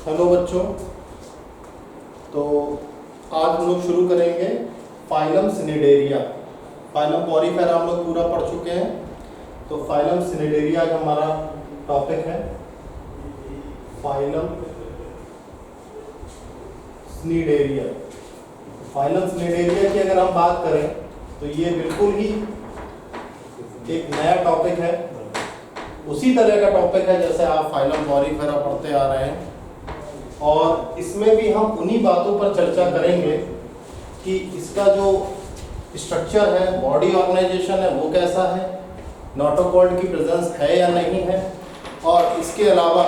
Hello बच्चों। तो आज हम लोग शुरू करेंगे फाइलम सिनिडेरिया। फाइलम पॉरीफेरा हम लोग पूरा पढ़ चुके हैं, तो फाइलम सिनिडेरिया का हमारा टॉपिक है। फाइलम सिनिडेरिया। फाइलम सिनिडेरिया की अगर हम बात करें तो ये बिल्कुल ही एक नया टॉपिक है, उसी तरह का टॉपिक है जैसे आप फाइलम पॉरीफेरा पढ़ते आ रहे हैं, और इसमें भी हम उन्हीं बातों पर चर्चा करेंगे कि इसका जो स्ट्रक्चर है, बॉडी ऑर्गेनाइजेशन है, वो कैसा है, नोटोकॉर्ड की प्रेजेंस है या नहीं है, और इसके अलावा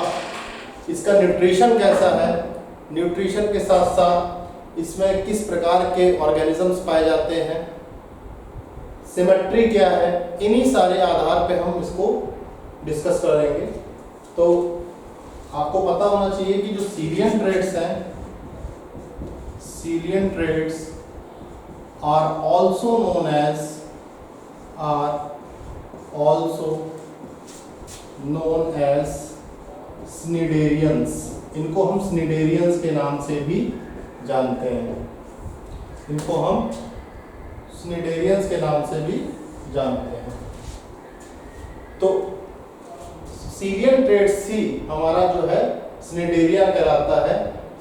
इसका न्यूट्रिशन कैसा है, न्यूट्रिशन के साथ साथ इसमें किस प्रकार के ऑर्गेनिजम्स पाए जाते हैं, सिमेट्री क्या है, इन्हीं सारे आधार पे हम इसको डिस्कस करेंगे। तो आपको पता होना चाहिए कि जो सीलियन ट्रेट्स हैं, coelenterates are also known as cnidarians. इनको हम स्निडेरियंस के नाम से भी जानते हैं, इनको हम स्निडेरियंस के नाम से भी जानते हैं। तो सीलियन ट्रेट्स ही हमारा जो है स्निडेरिया कहलाता है।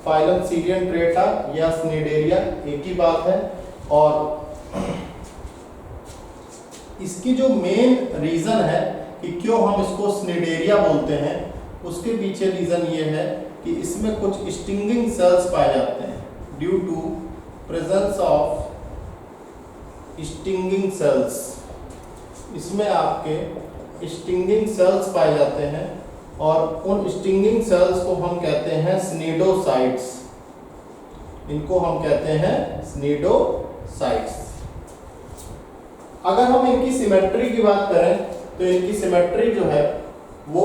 फाइलम सीलियन ट्रेटा या स्निडेरिया एक ही बात है, और इसकी जो मेन रीजन है कि क्यों हम इसको स्निडेरिया बोलते हैं, उसके पीछे रीजन ये है कि इसमें कुछ स्टिंगिंग सेल्स पाए जाते हैं। Due to presence of stinging cells, इसमें आपके स्टिंगिंग सेल्स पाए जाते हैं, और उन स्टिंगिंग सेल्स को हम कहते हैं स्निडोसाइट्स। इनको हम कहते हैं स्निडोसाइट्स। अगर हम इनकी सिमेट्री की बात करें तो इनकी सिमेट्री जो है वो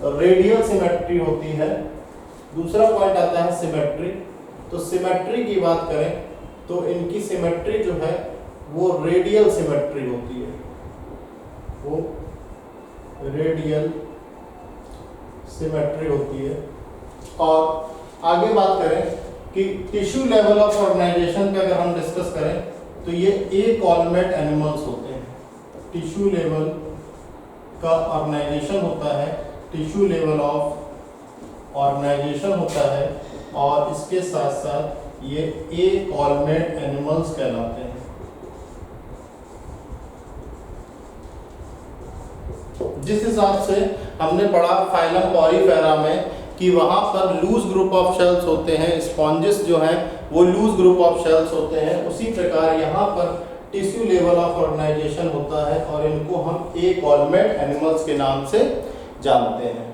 रेडियल सिमेट्री होती है। दूसरा पॉइंट आता है सिमेट्री। तो सिमेट्री की बात करें तो इनकी सिमेट्री जो है वो रेडियल सिमेट्री होती है, वो रेडियल सिमेट्री होती है। और आगे बात करें कि टिश्यू लेवल ऑफ ऑर्गेनाइजेशन पे अगर हम डिस्कस करें तो ये एकॉलमेट एनिमल्स होते हैं। टिश्यू लेवल का ऑर्गेनाइजेशन होता है, टिश्यू लेवल ऑफ ऑर्गेनाइजेशन होता है, और इसके साथ साथ ये एकॉलमेट एनिमल्स कहलाते हैं। जिस हिसाब से हमने पढ़ा फाइलम पॉरीफेरा में कि वहाँ पर लूज ग्रुप ऑफ शेल्स होते हैं, स्पॉन्जेस जो हैं वो लूज ग्रुप ऑफ शेल्स होते हैं, उसी प्रकार यहाँ पर टिश्यू लेवल ऑफ ऑर्गेनाइजेशन होता है, और इनको हम एकॉलमेट एनिमल्स के नाम से जानते हैं।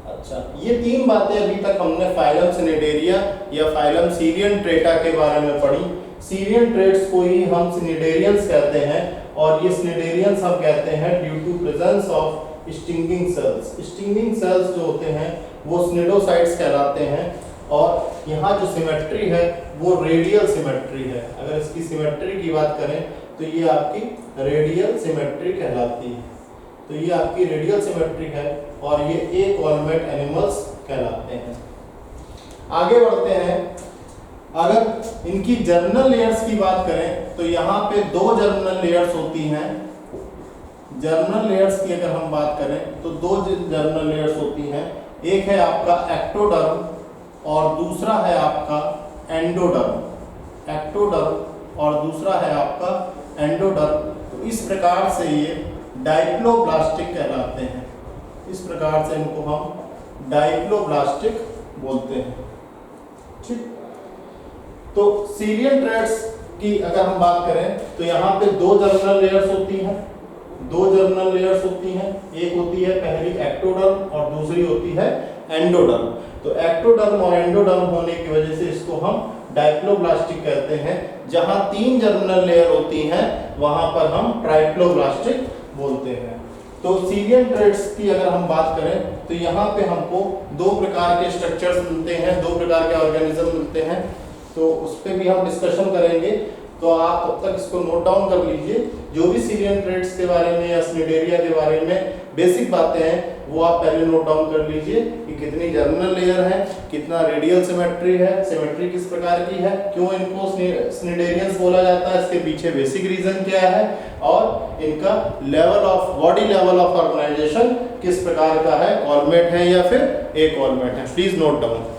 अच्छा, ये तीन बातें अभी तक हमने फाइलम सिनिडेरिया या फाइलम सीलियन ट्रेटा के बारे में पढ़ी। सीलियन ट्रेट्स को ही हम सिनिडेरियंस कहते हैं, और ये स्निडेरियंस हम कहते हैं due to presence of stinging cells. Stinging cells जो होते हैं वो स्निडोसाइट्स कहलाते हैं, और यहाँ जो सिमेट्री है वो रेडियल सिमेट्री है। अगर इसकी सिमेट्री की बात करें तो ये आपकी रेडियल सिमेट्री कहलाती है। तो ये आपकी रेडियल सिमेट्री है, और ये एकॉलमेट एनिमल्स कहलाते हैं। आगे बढ़ते हैं। अगर इनकी जर्मिनल लेयर्स की बात करें तो यहाँ पे दो जर्मिनल लेयर्स होती हैं। जर्मिनल लेयर्स की अगर हम बात करें तो दो जर्मिनल लेयर्स होती हैं। एक है आपका एक्टोडर्म और दूसरा है आपका एंडोडर्म। एक्टोडर्म और दूसरा है आपका एंडोडर्म। तो इस प्रकार से ये डाइप्लोब्लास्टिक कहलाते हैं। इस प्रकार से इनको हम डाइप्लोब्लास्टिक बोलते हैं। ठीक। तो सीलियन ट्रेट्स की अगर हम बात करें तो यहाँ पे दो जर्मिनल लेयर्स होती हैं। दो जर्मिनल लेयर्स होती हैं, एक होती है पहली एक्टोडर्म और दूसरी होती है एंडोडर्म। तो एक्टोडर्म और एंडोडर्म होने की वजह से इसको हम डाइप्लोब्लास्टिक कहते हैं। जहां तीन जर्मिनल लेयर होती हैं वहां पर हम ट्राइप्लोब्लास्टिक बोलते हैं। तो सीलियन ट्रेट्स की अगर हम बात करें तो यहाँ पे हमको दो प्रकार के स्ट्रक्चर्स मिलते हैं, दो प्रकार के ऑर्गेनिज्म मिलते हैं, तो उस पर भी हम डिस्कशन करेंगे। तो आप तब तक इसको नोट डाउन कर लीजिए। जो भी सीलियन ट्रेट्स के बारे में या स्निडेरिया के बारे में बेसिक बातें हैं वो आप पहले नोट डाउन कर लीजिए कि कितनी जर्मिनल लेयर है, कितना रेडियल सिमेट्री है, सिमेट्री किस प्रकार की है, क्यों इनको स्निडेरियंस बोला जाता है, इसके पीछे बेसिक रीजन क्या है, और इनका level of body level of organisation किस प्रकार का है, कॉलमेट है या फिर एकॉलमेट है। Please note down.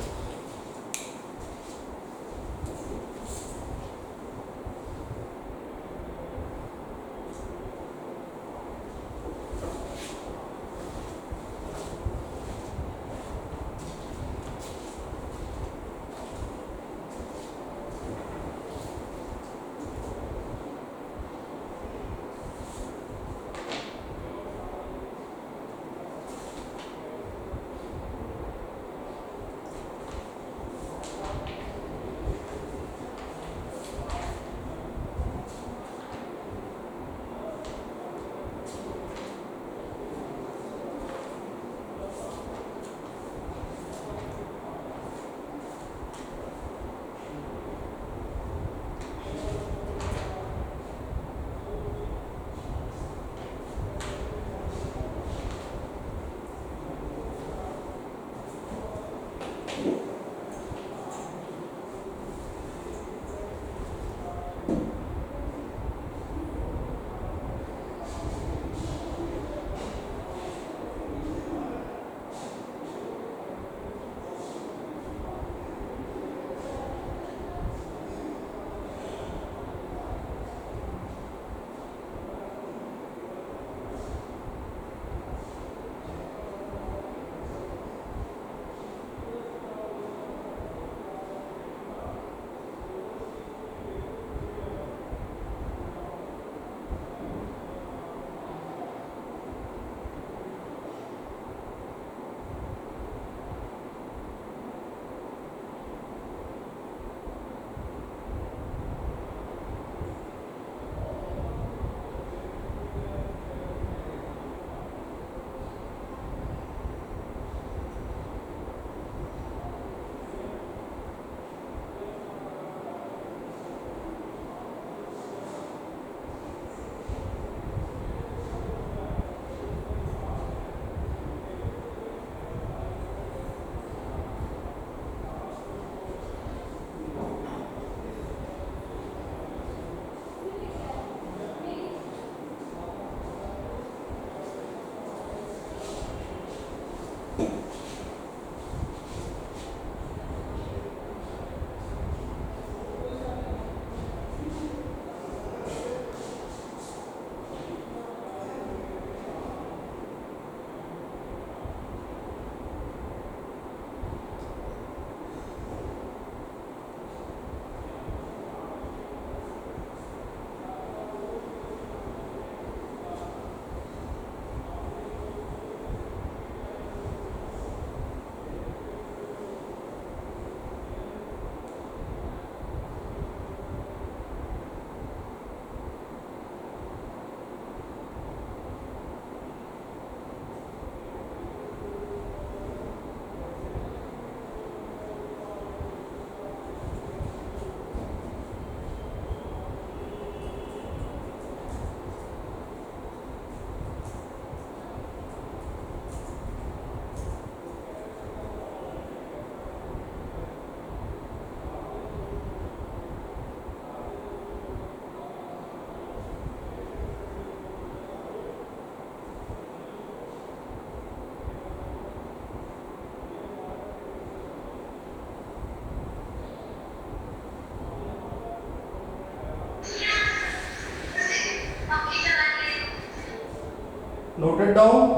Noted down.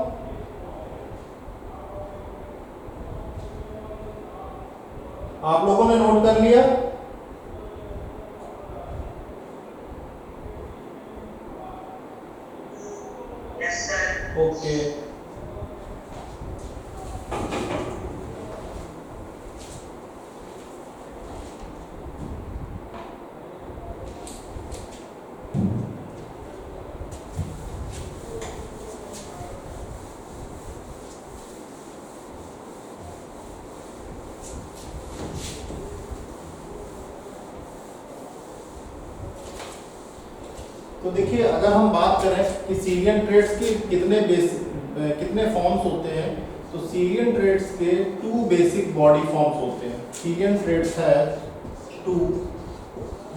आप लोगों ने नोट कर लिया? Yes sir. ओके। तो देखिए, अगर हम बात करें कि सीलियन ट्रेड्स के कितने कितने फॉर्म्स होते हैं? तो सीरियन ट्रेड्स के 2 बेसिक बॉडी फॉर्म्स होते हैं। सीरियन ट्रेड्स है 2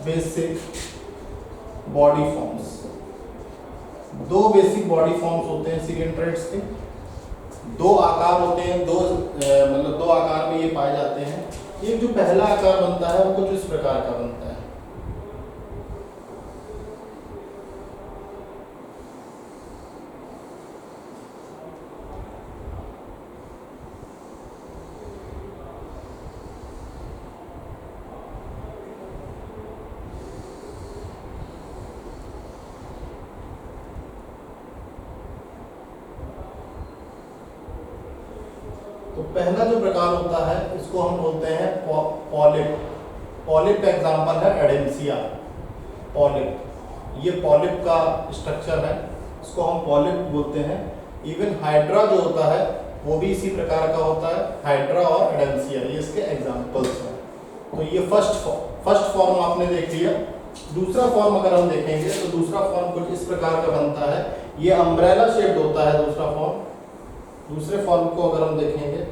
basic body forms. 2 basic body forms होते हैं सीरियन ट्रेड्स के। 2 आकार होते हैं, मतलब 2 आकार में ये पाए जाते हैं। एक जो पहला आकार बनता है वो कुछ इस प्रकार का बनता है। तो पहला जो प्रकार होता है इसको हम बोलते हैं पॉलिप। पॉलिप का एग्जांपल है एडेंसिया। पॉलिप, ये पॉलिप का स्ट्रक्चर है, इसको हम पॉलिप बोलते हैं। इवन हाइड्रा जो होता है वो भी इसी प्रकार का होता है, हाइड्रा और एडेंसिया, ये इसके एग्जांपल्स हैं। तो ये फर्स्ट फॉर्म आपने देख लिया। दूसरा फॉर्म अगर हम देखेंगे तो दूसरा फॉर्म कुछ इस प्रकार का बनता है। ये अम्ब्रेला शेप्ड होता है दूसरा फॉर्म। दूसरे फॉर्म को अगर हम देखेंगे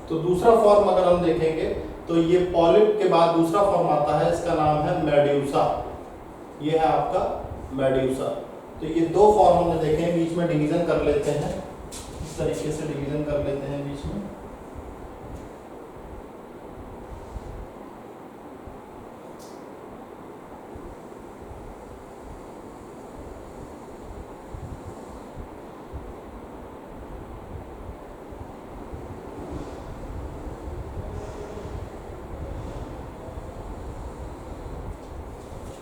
तो दूसरा फॉर्म अगर हम देखेंगे तो ये पॉलिप के बाद दूसरा फॉर्म आता है, इसका नाम है मेड्यूसा। ये है आपका मेड्यूसा। तो ये 2 फॉर्म हमने देखे हैं, बीच में डिवीजन कर लेते हैं, इस तरीके से डिवीजन कर लेते हैं बीच में।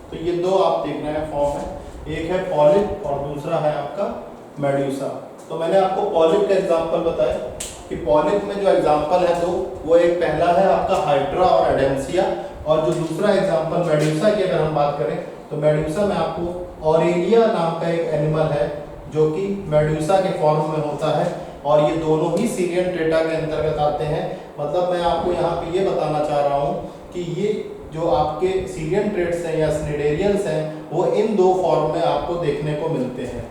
तो ये 2 आप देख रहे हैं फॉर्म है, एक है पॉलिप और दूसरा है आपका मेड्यूसा। तो मैंने आपको पॉलिप का एग्जांपल बताया कि पॉलिप में जो एग्जांपल है 2, वो एक पहला है आपका हाइड्रा और एडेंसिया, और जो दूसरा एग्जांपल मेड्यूसा की अगर हम बात करें तो मेड्यूसा में आपको ऑरेलिया नाम का एक एनिमल है जो कि मेड्यूसा के फॉर्म में होता है, और ये दोनों ही सीरियन ट्रेटा के अंतर्गत आते हैं। मतलब मैं आपको यहाँ पे ये बताना चाह रहा हूँ कि ये जो आपके सीरियन ट्रेड्स हैं या स्निडेरियंस हैं वो इन 2 फॉर्म में आपको देखने को मिलते हैं।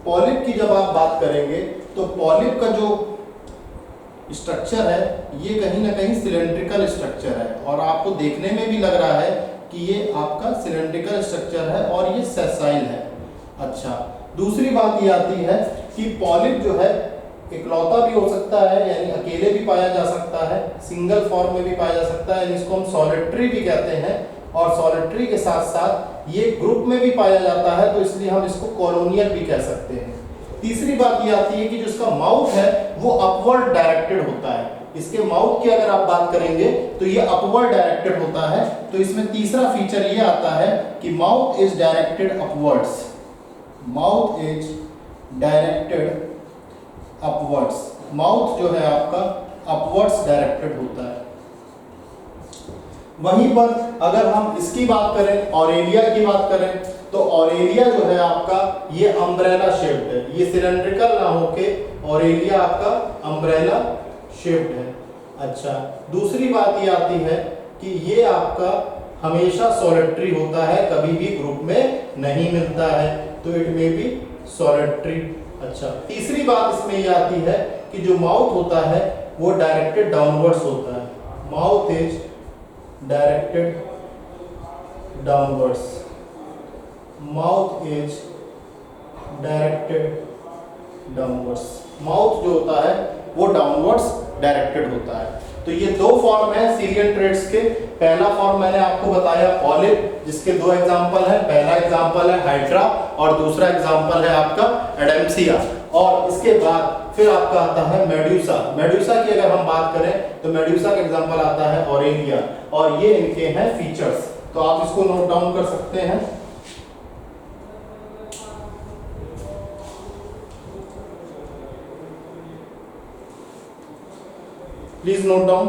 पॉलिप की जब आप बात करेंगे तो पॉलिप का जो स्ट्रक्चर है ये कहीं ना कहीं सिलेंड्रिकल स्ट्रक्चर है, और आपको देखने में भी लग रहा है कि ये आपका सिलेंड्रिकल स्ट्रक्चर है और ये सेसाइल है। अच्छा, दूसरी बात ये आती है कि पॉलिप जो है इकलौता भी हो सकता है, यानी अकेले भी पाया जा सकता है, सिंगल फॉर्म में भी पाया जा सकता है, इसको हम सॉलिटरी भी कहते हैं, और सॉलिटरी के साथ साथ ये ग्रुप में भी पाया जाता है, तो इसलिए हम इसको कॉलोनियल भी कह सकते हैं। तीसरी बात ये आती है कि जो इसका माउथ है वो अपवर्ड डायरेक्टेड होता है। इसके माउथ की अगर आप बात करेंगे तो ये अपवर्ड डायरेक्टेड होता है। तो इसमें तीसरा फीचर ये आता है कि mouth is directed upwards. Mouth is directed upwards. Mouth जो है आपका अपवर्ड्स डायरेक्टेड होता है। वहीं पर अगर हम इसकी बात करें, ऑरेलिया की बात करें, तो ऑरेलिया जो है आपका ये अम्ब्रेला शेप्ड है, ये सिलेंड्रिकल ना होके ऑरेलिया आपका अम्ब्रेला शेप्ड है। अच्छा, दूसरी बात ये आती है कि ये आपका हमेशा सॉलिटरी होता है, कभी भी ग्रुप में नहीं मिलता है, तो इट में बी सॉलिटरी। अच्छा, तीसरी बात इसमें ये आती है कि जो माउथ होता है वो डायरेक्टेड डाउनवर्ड्स होता है। Mouth is directed downwards. Mouth is directed downwards. Mouth जो होता है वो डाउनवर्ड्स डायरेक्टेड होता है। तो ये 2 फॉर्म है सीरियन ट्रेड्स के। पहला फॉर्म मैंने आपको बताया पॉलिप, जिसके 2 एग्जांपल हैं। पहला एग्जांपल है हाइड्रा और दूसरा एग्जांपल है आपका एडेंसिया। और इसके बाद फिर आपका आता है मेड्यूसा। मेड्यूसा की अगर हम बात करें तो मेड्यूसा का एग्जांपल आता है ऑरेलिया, और ये इनके हैं फीचर्स। तो आप इसको नोट डाउन कर सकते हैं। Please note down.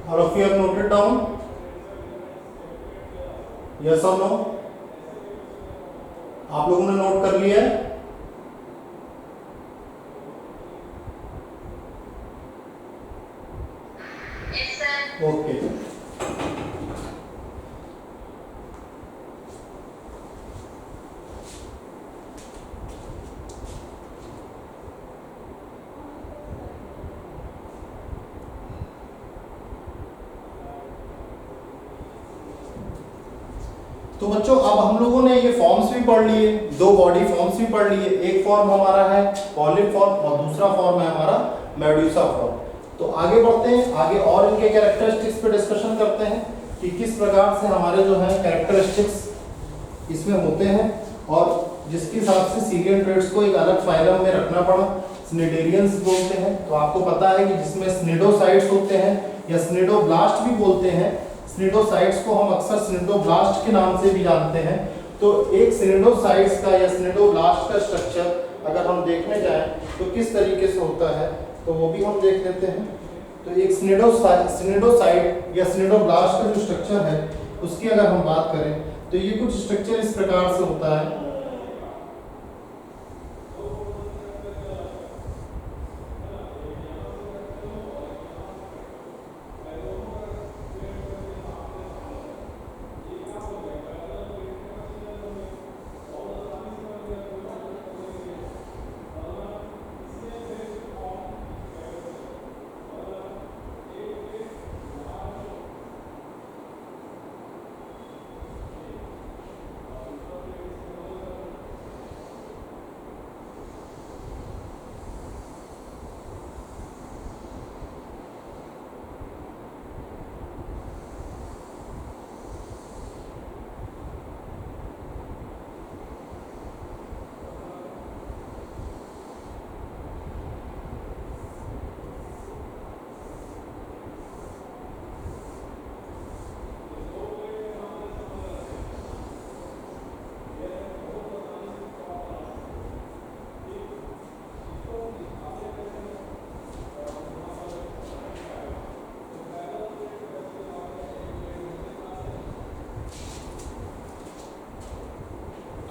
All of you have noted down? Yes or no? आप लोगों ने नोट कर लिया है? Yes, sir. ओके। तो बच्चों अब हम लोगों ने ये फॉर्म्स भी पढ़ लिए, दो बॉडी फॉर्म्स भी पढ़ लिए। एक फॉर्म हमारा है पॉलिप फॉर्म और दूसरा फॉर्म है हमारा मेडुसा फॉर्म। तो आगे बढ़ते हैं, आगे और इनके कैरेक्टरिस्टिक्स पे डिस्कशन करते हैं कि किस प्रकार से हमारे जो है कैरेक्टरिस्टिक्स इसमें होते हैं, और जिसके हिसाब से सीरियनट्रेड्स को एक अलग फाइलम में रखना पड़ा, स्निडेरियंस बोलते हैं। तो आपको पता है कि जिसमें स्निडोसाइट्स होते हैं या स्निडोब्लास्ट भी बोलते हैं। स्निडोसाइट्स को हम अक्सर स्निडोब्लास्ट के नाम से भी जानते हैं। तो एक स्निडोसाइट्स का या स्निडोब्लास्ट का स्ट्रक्चर अगर हम देखने जाएं तो किस तरीके से होता है, तो वो भी हम देख लेते हैं। तो एक स्निडोसाइट या स्निडोब्लास्ट का जो स्ट्रक्चर है उसकी अगर हम बात करें तो ये कुछ स्ट्रक्चर इस प्रकार से होता है।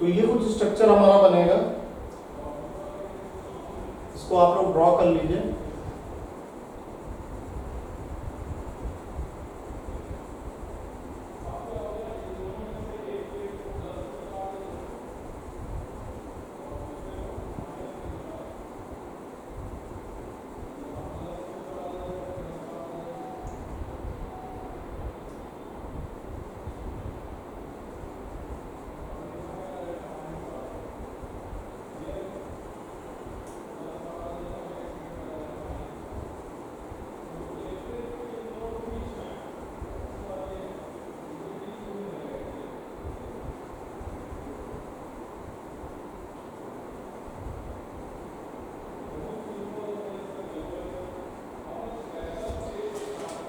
तो ये कुछ स्ट्रक्चर हमारा बनेगा, इसको आप लोग ड्रॉ कर लीजिए।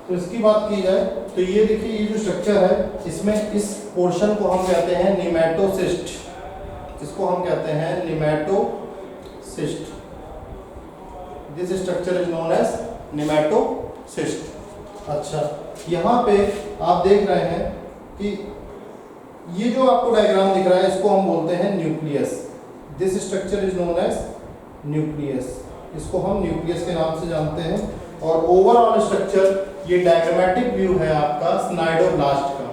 तो इसकी बात की जाए तो ये देखिए, ये जो स्ट्रक्चर है इसमें इस पोर्शन को हम कहते हैं निमेटोसिस्ट। इसको हम कहते हैं nematocyst. This structure is known as nematocyst. अच्छा, यहाँ पे आप देख रहे हैं कि ये जो आपको डायग्राम दिख रहा है इसको हम बोलते हैं nucleus. This structure is known as nucleus. इसको हम न्यूक्लियस के नाम से जानते हैं। और ओवरऑल स्ट्रक्चर ये डायग्रामेटिक व्यू है आपका स्नाइडोब्लास्ट का।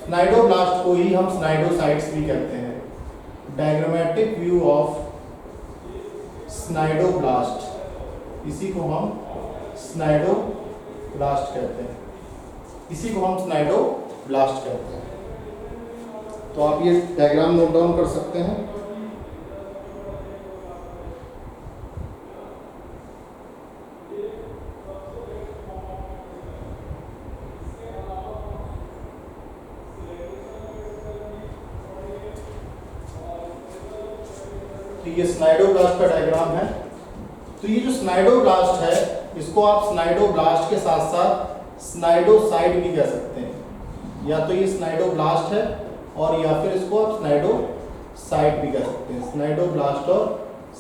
स्नाइडोब्लास्ट को ही हम स्नाइडोसाइट्स भी कहते हैं। डायग्रामेटिक व्यू ऑफ स्नाइडोब्लास्ट, इसी को हम स्नाइडोब्लास्ट कहते हैं। इसी को हम स्नाइडोब्लास्ट कहते हैं। तो आप ये डायग्राम नोट डाउन कर सकते हैं। ये स्नाइडोब्लास्ट का डायग्राम है। तो ये जो स्नाइडोब्लास्ट है इसको आप स्नाइडोब्लास्ट के साथ साथ स्नाइडोसाइट भी कह सकते हैं। या तो ये स्नाइडोब्लास्ट है और या फिर इसको आप स्नाइडोसाइट भी कह सकते हैं। स्नाइडोब्लास्ट और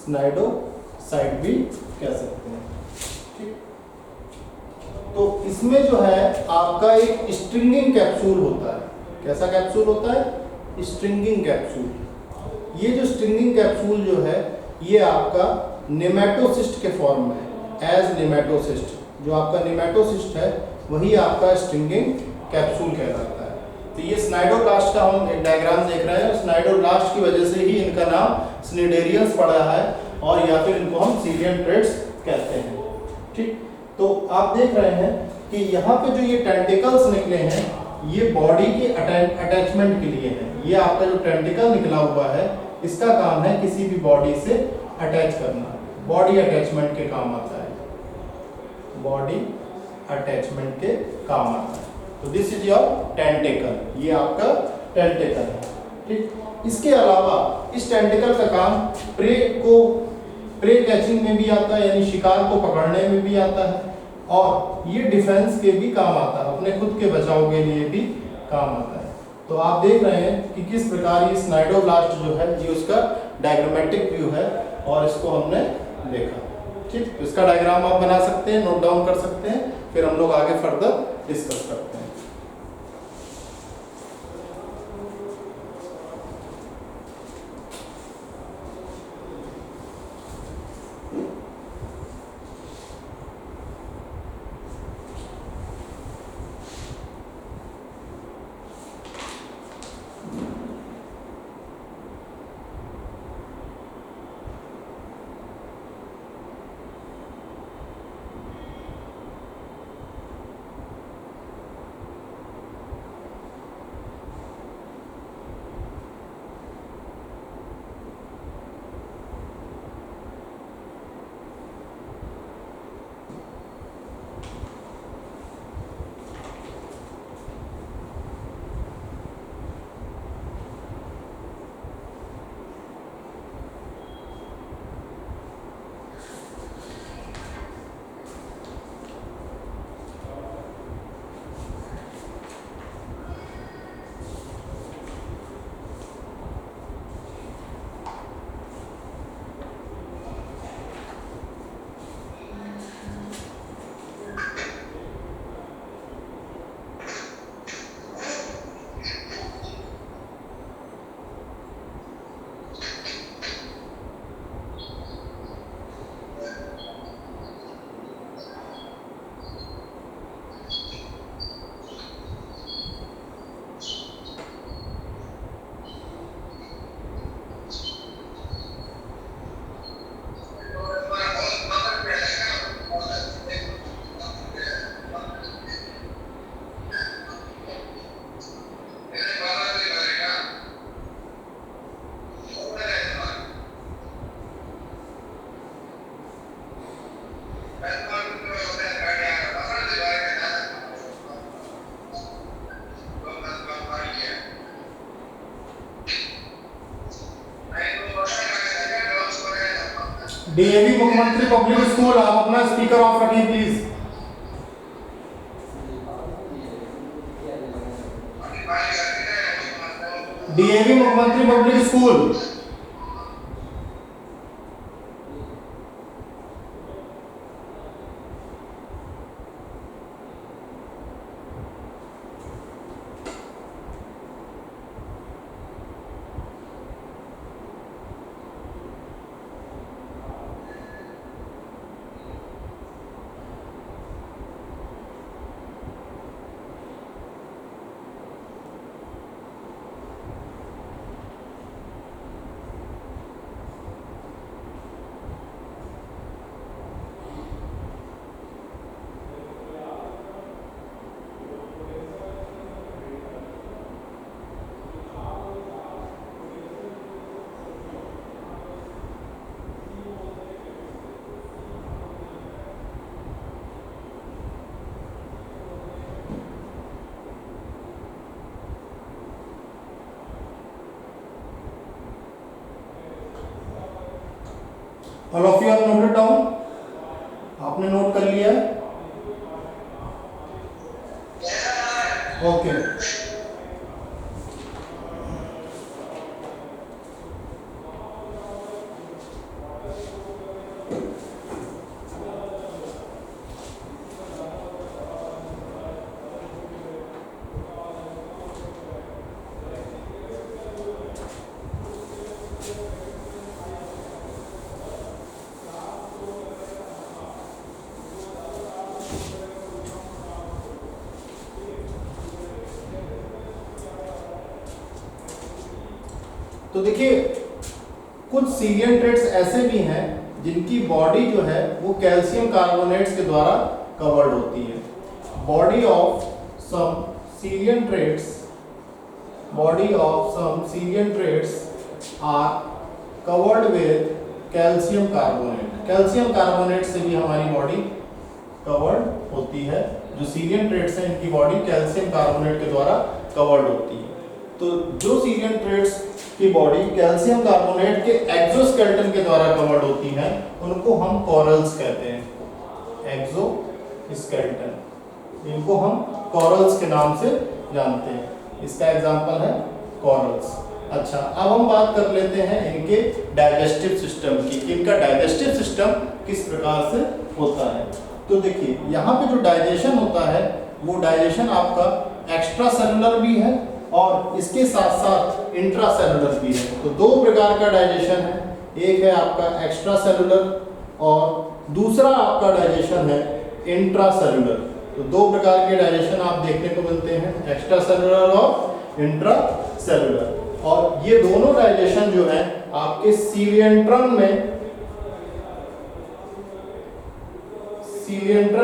स्नाइडोसाइट भी कह सकते हैं। ठीक, तो इसमें जो है आपका एक स्ट्रिंगिंग कैप्सूल होता है। कैसा कैप्सूल होता है? Stringing capsule. ये जो स्ट्रिंगिंग कैप्सूल जो है ये आपका नेमेटोसिस्ट के फॉर्म में है, एज नेमेटोसिस्ट। जो आपका नेमेटोसिस्ट है वही आपका स्ट्रिंगिंग कैप्सूल कहलाता है। तो ये स्नाइडोब्लास्ट का हम एक डायग्राम देख रहे हैं। स्नाइडोब्लास्ट की वजह से ही इनका नाम स्निडेरियंस पड़ा है और या फिर इनको हम सीरियन ट्रेड्स कहते हैं। ठीक, तो आप देख रहे हैं कि यहाँ पे जो ये टेंटिकल्स निकले हैं ये बॉडी के अटैचमेंट के लिए है। ये आपका जो टेंटिकल निकला हुआ है इसका काम है किसी भी बॉडी से अटैच करना, बॉडी अटैचमेंट के काम आता है, बॉडी अटैचमेंट के काम आता है। तो दिस इज योर टेंटिकल, ये आपका टेंटिकल है। ठीक, इसके अलावा इस टेंटिकल का काम प्रे कैचिंग में भी आता है, यानी शिकार को पकड़ने में भी आता है, और ये डिफेंस के भी काम आता है, अपने खुद के बचाव के लिए भी काम आता है। तो आप देख रहे हैं कि किस प्रकार ये स्नाइडोब्लास्ट जो है ये उसका डायग्रामेटिक व्यू है और इसको हमने देखा। ठीक, तो इसका डायग्राम आप बना सकते हैं, नोट डाउन कर सकते हैं, फिर हम लोग आगे फर्दर डिस्कस करते हैं। डीएवी मुख्यमंत्री पब्लिक स्कूल, आप अपना स्पीकर ऑफ रखिए प्लीज। डीएवी मुख्यमंत्री public school. All of you have noted down, आपने नोट कर लिया है? ओके, तो देखिए कुछ सीलिएंट्रेट्स ऐसे भी हैं जिनकी बॉडी जो है वो कैल्शियम कार्बोनेट्स के द्वारा कवर्ड होती है। Body of some coelenterates are covered with calcium carbonate. Calcium carbonate से भी हमारी बॉडी कवर्ड होती है। जो सीलिएंट्रेट्स हैं इनकी बॉडी कैल्शियम कार्बोनेट के द्वारा कवर्ड होती है। तो जो सीलिएंट्रेट्स की बॉडी कैल्शियम कार्बोनेट के एक्सोस्केलेटन के द्वारा कवर्ड होती है उनको हम कॉरल्स कहते हैं। एक्सोस्केलेटन, इनको हम कॉरल्स के नाम से जानते हैं। इसका एग्जांपल है कॉरल्स। अच्छा, अब हम बात कर लेते हैं इनके डाइजेस्टिव सिस्टम की। इनका डाइजेस्टिव सिस्टम किस प्रकार से होता है। तो देखिए यहाँ पे जो डाइजेशन होता है वो डाइजेशन आपका एक्स्ट्रा सेलुलर भी है और इसके साथ साथ इंट्रा सेलुलर भी है। तो दो प्रकार का डाइजेशन है, एक है आपका एक्स्ट्रा सेलुलर और दूसरा आपका डाइजेशन है इंट्रा सेलुलर। तो दो प्रकार के डाइजेशन आप देखने को मिलते हैं, एक्स्ट्रा सेलुलर और इंट्रा सेलुलर। और ये दोनों डाइजेशन जो है आपके सीलिएंट्रम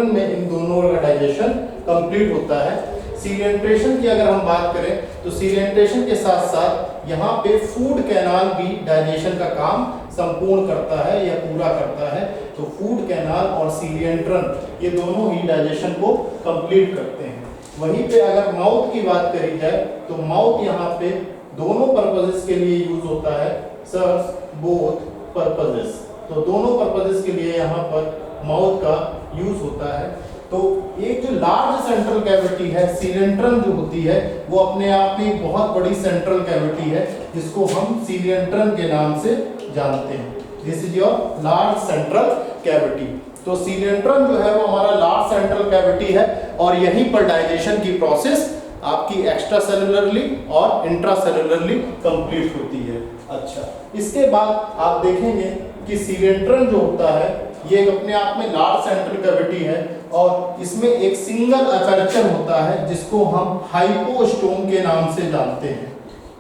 में इन दोनों का डाइजेशन कंप्लीट होता है। सीलिएंट्रेशन की अगर हम बात करें तो सीलिएंट्रेशन के साथ साथ यहाँ पे फूड कैनाल भी डाइजेशन का काम संपूर्ण करता है या पूरा करता है। तो फूड कैनाल और सीलिएंट्रम ये दोनों ही डाइजेशन को कंप्लीट करते हैं। वहीं पे अगर माउथ की बात करी जाए तो माउथ यहाँ पे दोनों पर्पसेस के लिए यूज होता है, सर्व्स बोथ पर्पसेस। तो दोनों पर्पसेस के लिए यहाँ पर माउथ का यूज होता है। तो एक जो लार्ज सेंट्रल कैविटी है सीलिएंट्रम जो होती है वो अपने आप में बहुत बड़ी सेंट्रल कैविटी है जिसको हम सीलिएंट्रम के नाम से जानते हैं। This is your large central cavity. तो सीलिएंट्रम जो है वो हमारा लार्ज सेंट्रल कैविटी है और यहीं पर डाइजेशन की प्रोसेस आपकी एक्स्ट्रा सेलुलरली और इंट्रा सेलुलरली कंप्लीट होती है। अच्छा, इसके बाद आप देखेंगे कि सीलिएंट्रम जो होता है ये एक अपने आप में लार्ज सेंट्रल कैविटी है और इसमें एक सिंगल अपर्चर होता है जिसको हम हाइपोस्टोम के नाम से जानते हैं।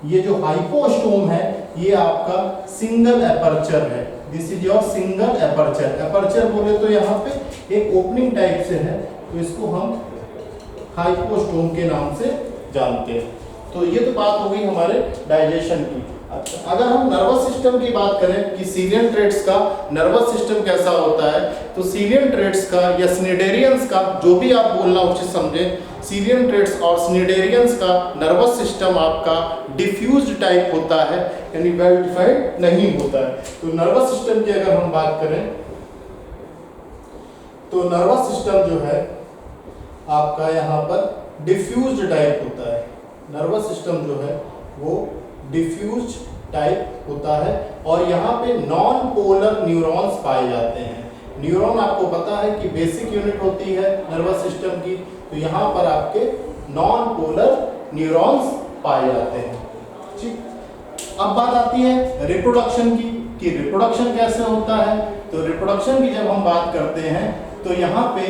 ये जो हाइपोस्टोम है ये आपका सिंगल अपर्चर है। This is your single aperture. Aperture बोले तो यहाँ पे एक ओपनिंग टाइप से है, तो इसको हम हाइपोस्टोम के नाम से जानते हैं। तो ये तो बात हो गई हमारे डाइजेशन की। अच्छा, अगर हम नर्वस सिस्टम की बात करें कि सीलिएंट्रेट्स का नर्वस सिस्टम कैसा होता है, तो सीलिएंट्रेट्स का या स्निडेरियंस का, जो भी आप बोलना उचित समझें, सीलिएंट्रेट्स और स्निडेरियंस का नर्वस सिस्टम आपका डिफ्यूज्ड टाइप होता है, यानी वेल डिफाइंड नहीं होता है। तो नर्वस सिस्टम की अगर हम बात करें तो नर्वस सिस्टम जो है आपका यहाँ पर डिफ्यूज्ड टाइप होता है। नर्वस सिस्टम जो है वो डिफ्यूज टाइप होता है और यहाँ पे नॉन पोलर न्यूरॉन्स पाए जाते हैं। न्यूरॉन आपको पता है कि बेसिक यूनिट होती है नर्वस सिस्टम की, तो यहाँ पर आपके नॉन पोलर न्यूरॉन्स पाए जाते हैं। ठीक, अब बात आती है रिप्रोडक्शन की कि रिप्रोडक्शन कैसे होता है। तो रिप्रोडक्शन की जब हम बात करते हैं तो यहाँ पे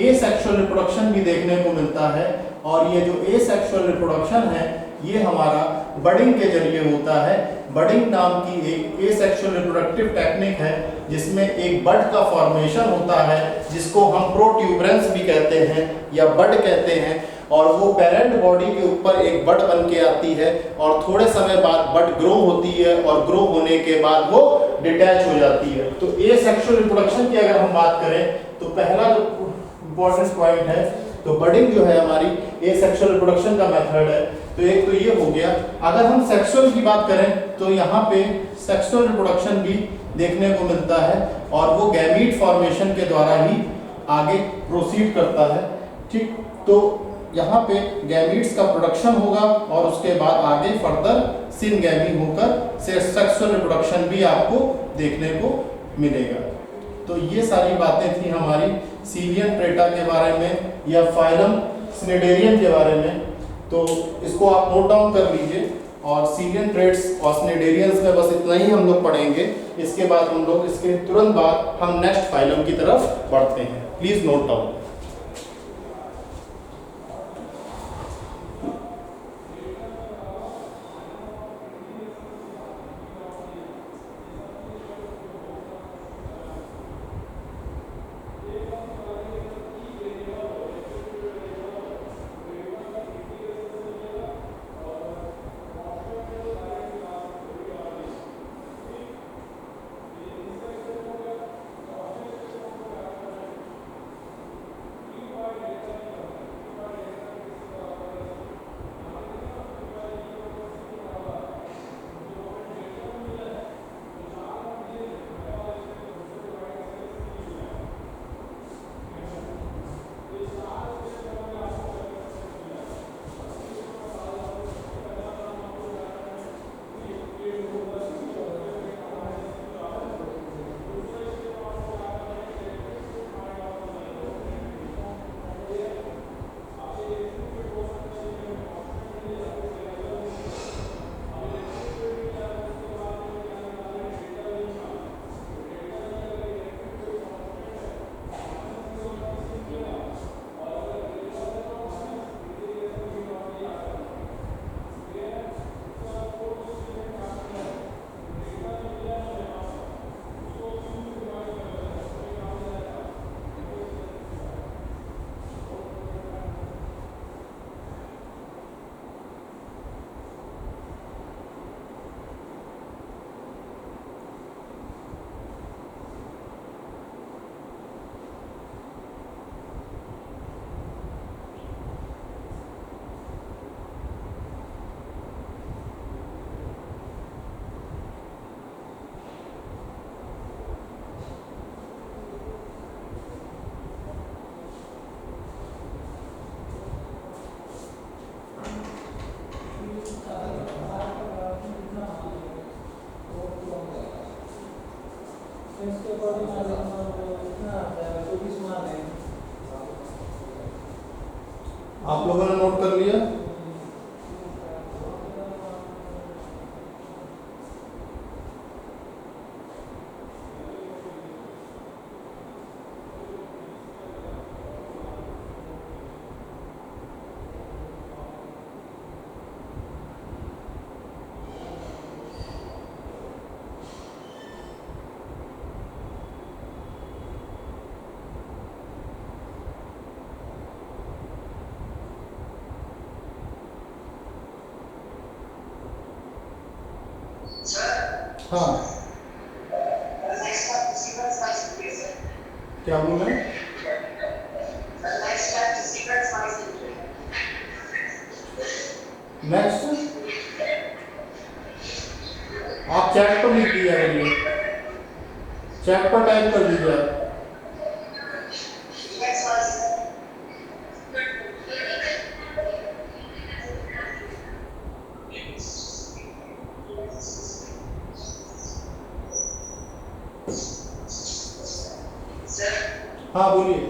एसेक्सुअल रिप्रोडक्शन भी देखने को मिलता है और ये जो एसेक्सुअल रिप्रोडक्शन है ये हमारा बडिंग के जरिए होता है। बडिंग नाम की एक एसेक्सुअल रिप्रोडक्टिव टेक्निक है जिसमें एक बड का फॉर्मेशन होता है जिसको हम प्रोट्यूबरेंस भी कहते हैं या बड कहते हैं, और वो पेरेंट बॉडी के ऊपर एक बड बन के आती है और थोड़े समय बाद बड ग्रो होती है और ग्रो होने के बाद वो डिटैच हो जाती है। तो एसेक्सुअल रिप्रोडक्शन की अगर हम बात करें तो पहला जो इम्पोर्टेंट पॉइंट है तो बडिंग जो है हमारी एसेक्सुअल रिप्रोडक्शन का मेथड है। तो एक तो ये हो गया। अगर हम सेक्सुअल की बात करें तो यहाँ पे सेक्सुअल रिप्रोडक्शन भी देखने को मिलता है और वो गैमीट फॉर्मेशन के द्वारा ही आगे प्रोसीड करता है। ठीक, तो यहाँ पे गैमीट्स का प्रोडक्शन होगा और उसके बाद आगे फर्दर सिनगैमी होकर सेक्सुअल रिप्रोडक्शन भी आपको देखने को मिलेगा। तो ये सारी बातें थी हमारी सीलिएंट्रेटा के बारे में या फाइलम स्निडेरियम के बारे में। तो इसको आप नोट डाउन कर लीजिए और सीलिएंट्रेट्स और स्निडेरियंस में बस इतना ही हम लोग पढ़ेंगे। इसके बाद हम लोग इसके तुरंत बाद हम नेक्स्ट फाइलम की तरफ बढ़ते हैं। Please note down. इसके अकॉर्डिंग कितना आता है? 24 मान है। आप लोगों ने नोट कर लिया? हाँ, क्या बोल रहे हैं? नेक्स्ट आप चैट पर लिख दिया करिए, चैट पर टाइप कर दीजिए आप। हाँ बोलिए।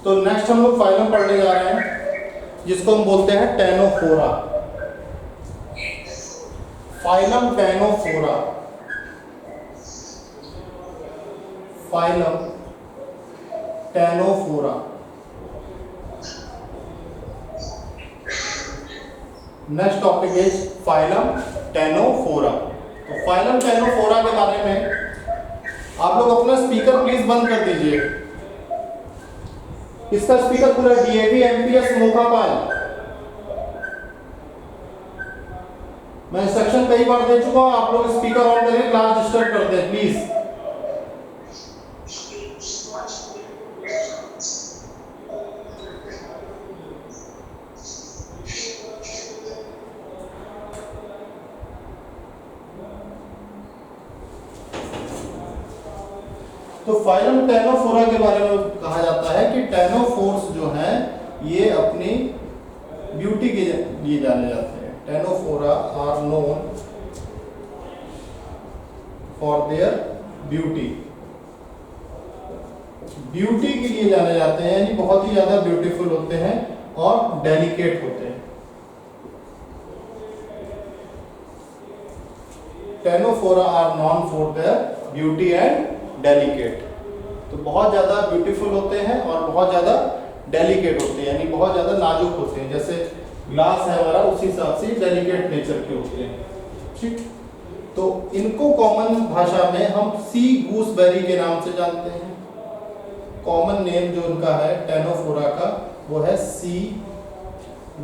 तो नेक्स्ट हम लोग फाइलम पढ़ने जा रहे हैं जिसको हम बोलते हैं ctenophora. Phylum ctenophora, phylum ctenophora. Next topic is phylum ctenophora. तो फाइलम टेनोफोरा के बारे में आप लोग अपना स्पीकर प्लीज बंद कर दीजिए। इसका स्पीकर पूरा डीएवी एमपीएस मोखापाल। मैं इंस्ट्रक्शन कई बार दे चुका हूं, आप लोग स्पीकर ऑन करें, क्लास डिस्टर्ब करते हैं प्लीज। तो फाइलम टेनोफोरा के बारे में कहा जाता है कि टेनोफोर्स जो हैं ये अपनी ब्यूटी के लिए जाने जाते हैं। Ctenophora are known for their beauty. Beauty के लिए जाने जाते हैं, यानी बहुत ही ज्यादा ब्यूटीफुल होते हैं और डेलिकेट होते हैं। Ctenophora are known for their beauty and delicate. तो बहुत ज्यादा ब्यूटीफुल होते हैं और बहुत ज्यादा डेलिकेट होते हैं, यानी बहुत ज्यादा नाजुक होते हैं। जैसे ग्लास है हमारा, उसी हिसाब से डेलिकेट नेचर के होते हैं। ठीक, तो इनको कॉमन भाषा में हम सी गूसबेरी के नाम से जानते हैं। कॉमन नेम जो उनका है टेनोफोरा का वो है सी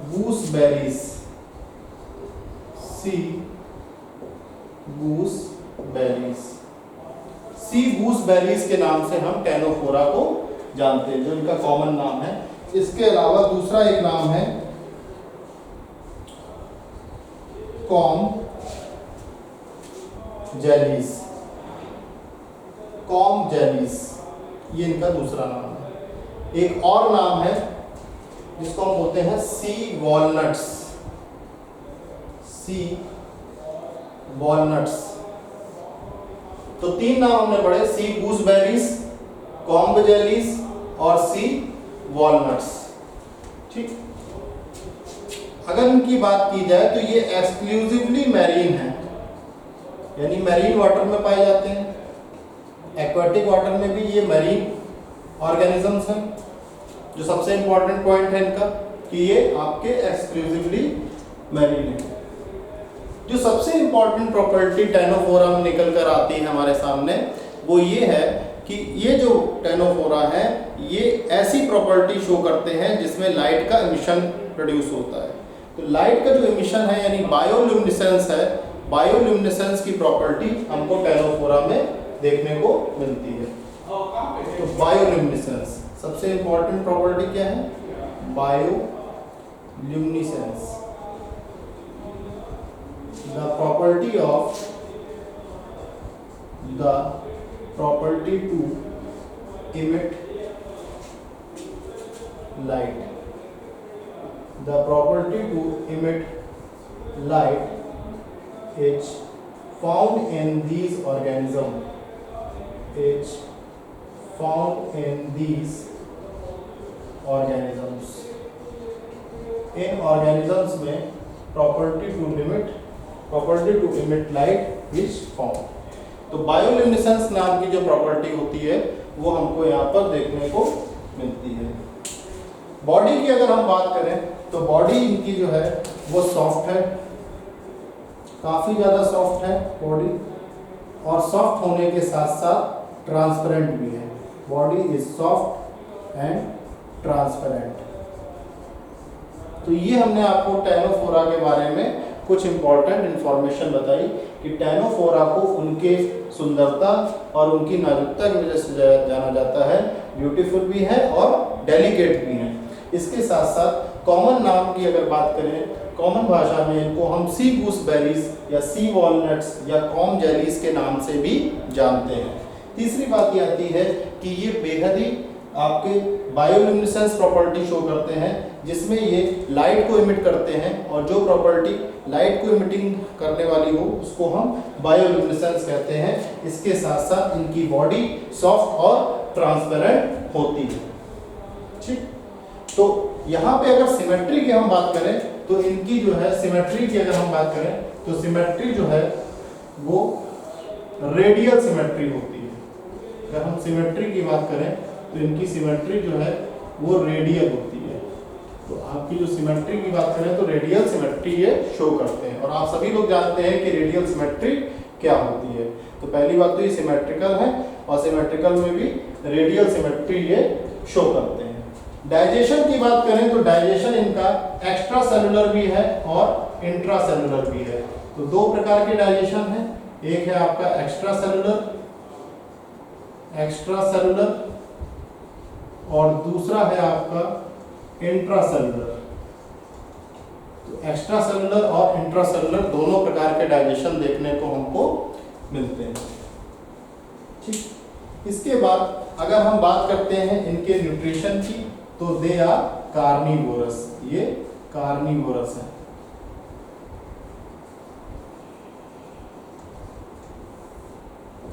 गूसबेरीज। सी गूसबेरीज, सी गूसबेरीज के नाम से हम टेनोफोरा को जानते हैं, जो इनका कॉमन नाम है। इसके अलावा दूसरा एक नाम है कॉम जेलीज। कॉम जेलीज ये इनका दूसरा नाम है। एक और नाम है जिसको हम बोलते हैं सी वॉलनट्स। सी वॉलनट्स तो 3 नाम हमने पढ़े, सी गूसबेरीज, कॉम्ब जेलीज और सी वॉलनट्स। ठीक, अगर इनकी बात की जाए तो ये एक्सक्लूसिवली मैरीन है, यानी मैरीन वाटर में पाए जाते हैं। एक्वाटिक वाटर में भी ये मैरीन ऑर्गेनिजम्स हैं। जो सबसे इंपॉर्टेंट पॉइंट है इनका कि ये आपके एक्सक्लूसिवली मैरीन है। जो सबसे इंपॉर्टेंट प्रॉपर्टी टेनोफोरा में निकल कर आती है हमारे सामने, वो ये है कि ये जो टेनोफोरा है ये ऐसी प्रॉपर्टी शो करते हैं जिसमें लाइट का एमिशन प्रोड्यूस होता है। तो लाइट का जो एमिशन है यानी बायोल्यूमिनेसेंस है, बायोल्यूमिनेसेंस की प्रॉपर्टी हमको टेनोफोरा में देखने को मिलती है। तो बायोल्यूमिनेसेंस सबसे इंपॉर्टेंट प्रॉपर्टी क्या है? Bioluminescence, the property to emit light. The property to emit light is found in these organisms. It's found in these organisms. In organisms में property to emit light is found. तो bioluminescence नाम की जो property होती है वो हमको यहाँ पर देखने को मिलती है। बॉडी की अगर हम बात करें तो बॉडी इनकी जो है वो सॉफ्ट है, काफ़ी ज़्यादा सॉफ्ट है बॉडी, और सॉफ्ट होने के साथ साथ ट्रांसपेरेंट भी है। Body is soft and transparent. तो ये हमने आपको टेनोफोरा के बारे में कुछ इंपॉर्टेंट इंफॉर्मेशन बताई कि टेनोफोरा को उनके सुंदरता और उनकी नाजुकता की वजह से जाना जाता है, ब्यूटीफुल भी है और डेलिकेट भी है। इसके साथ साथ कॉमन नाम की अगर बात करें, कॉमन भाषा में इनको हम सी गूसबेरीज या सी वॉलनट्स या कॉम्ब जेलीज के नाम से भी जानते हैं। तीसरी बात ये आती है कि ये बेहद ही आपके बायोल्यूमिनेसेंस प्रॉपर्टी शो करते हैं जिसमें ये लाइट को इमिट करते हैं, और जो प्रॉपर्टी लाइट को इमिटिंग करने वाली हो उसको हम बायोल्यूमिनेसेंस कहते हैं। इसके साथ साथ इनकी बॉडी सॉफ्ट और ट्रांसपेरेंट होती है। ठीक, तो यहाँ पे अगर सिमेट्री की हम बात करें तो इनकी जो है सिमेट्री की अगर हम बात करें तो सिमेट्री जो है वो रेडियल सिमेट्री होती है। अगर हम सिमेट्री की बात करें तो इनकी सिमेट्री जो है वो रेडियल होती है। तो आपकी जो सिमेट्री की बात करें तो रेडियल सिमेट्री ये शो करते हैं, और आप सभी लोग जानते हैं कि रेडियल सिमेट्री क्या होती है। तो पहली बात तो ये सिमेट्रिकल है, और सिमेट्रिकल में भी रेडियल सिमेट्री ये शो करते हैं। डाइजेशन की बात करें तो डाइजेशन इनका एक्स्ट्रा सेलुलर भी है और इंट्रा सेलुलर भी है। तो दो प्रकार के डाइजेशन है, एक है आपका एक्स्ट्रा सेलुलर और दूसरा है आपका इंट्रा सेलुलर। तो एक्स्ट्रा सेलुलर और इंट्रा सेलुलर दोनों प्रकार के डाइजेशन देखने को हमको मिलते हैं। ठीक, इसके बाद अगर हम बात करते हैं इनके न्यूट्रिशन की तो दे आर कार्निवोरस, ये कार्निवोरस है।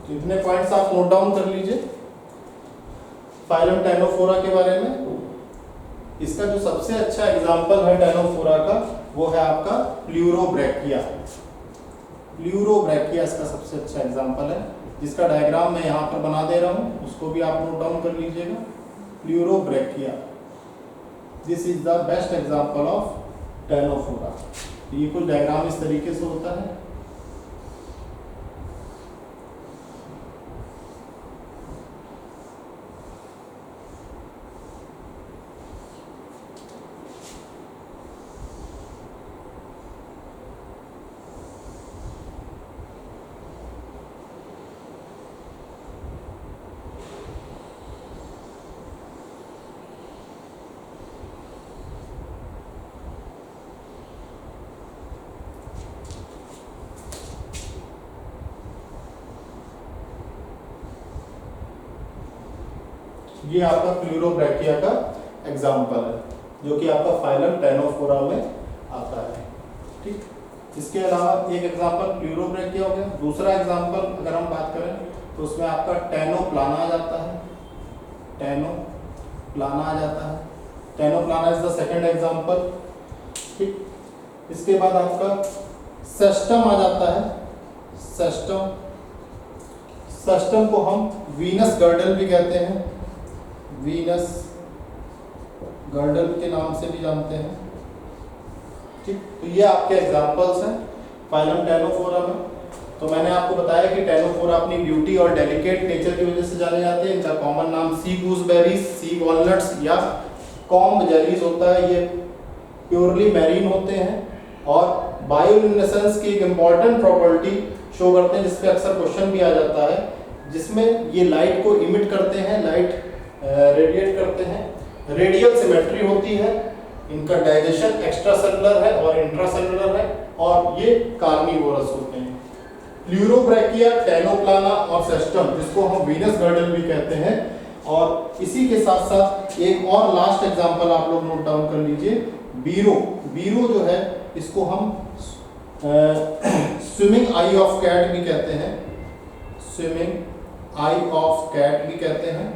तो इतने पॉइंट्स आप नोट डाउन कर लीजिए फाइलम टेनोफोरा के बारे में। इसका जो सबसे अच्छा एग्जांपल है टेनोफोरा का वो है आपका प्लूरोब्रैकिया। प्लूरोब्रैकिया इसका सबसे अच्छा एग्जांपल है, जिसका डायग्राम मैं यहाँ पर बना दे रहा हूँ, उसको भी आप नोट डाउन कर लीजिएगा। Pleurobrachia, this is the best example of ctenophora. ये कुछ डायग्राम इस तरीके से होता है। ये आपका प्लूरोब्रैकिया का एग्जाम्पल है जो कि आपका फाइलम टेनोफोरा में आता है। ठीक, इसके अलावा एक एग्जाम्पल प्लूरोब्रैकिया हो गया। दूसरा एग्जाम्पल अगर हम बात करें तो उसमें आपका टेनोप्लाना आ जाता है, टेनोप्लाना आ जाता है। टेनोप्लाना इज द सेकंड एग्जांपल। ठीक, इसके बाद आपका सेस्टम आ जाता है, सेस्टम। सेस्टम को हम वीनस गर्डल भी कहते हैं, वीनस गर्डल के नाम से भी जानते हैं। ठीक, तो ये आपके एग्जांपल्स हैं फाइलम टेनोफोरा में। तो मैंने आपको बताया कि टेनोफोरा अपनी ब्यूटी और डेलिकेट नेचर की वजह से जाने जाते हैं। इनका कॉमन नाम सी गूसबेरीज, सी वॉलनट्स या कॉम्ब जेलीज होता है। ये प्योरली मैरीन होते हैं और बायोल्यूमिनेसेंस की एक इम्पॉर्टेंट प्रॉपर्टी शो करते हैं, जिसपे अक्सर क्वेश्चन भी आ जाता है, जिसमें ये लाइट को इमिट करते हैं, लाइट रेडिएट करते हैं। रेडियल सिमेट्री होती है, इनका डाइजेशन एक्स्ट्रा सेलुलर है और इंट्रा सेलुलर है, और ये कार्निवोरस होते हैं। प्लूरोब्रैकिया, टेनोप्लाना और सेस्टम, जिसको हम वीनस गर्डल भी कहते हैं। और इसी के साथ साथ एक और लास्ट एग्जांपल आप लोग नोट डाउन कर लीजिए, बीरो। बीरो जो है इसको हम स्विमिंग आई ऑफ कैट भी कहते हैं, स्विमिंग आई ऑफ कैट भी कहते हैं।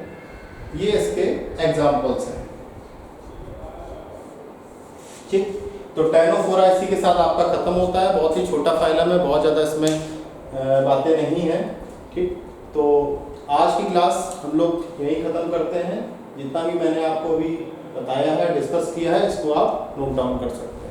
ये इसके एग्जांपल्स हैं। ठीक, तो टेनोफोरा इसी के साथ आपका खत्म होता है। बहुत ही छोटा फाइलम है, बहुत ज़्यादा इसमें बातें नहीं हैं। ठीक, तो आज की क्लास हम लोग यहीं ख़त्म करते हैं। जितना भी मैंने आपको अभी बताया है, डिस्कस किया है, इसको आप नोट डाउन कर सकते हैं।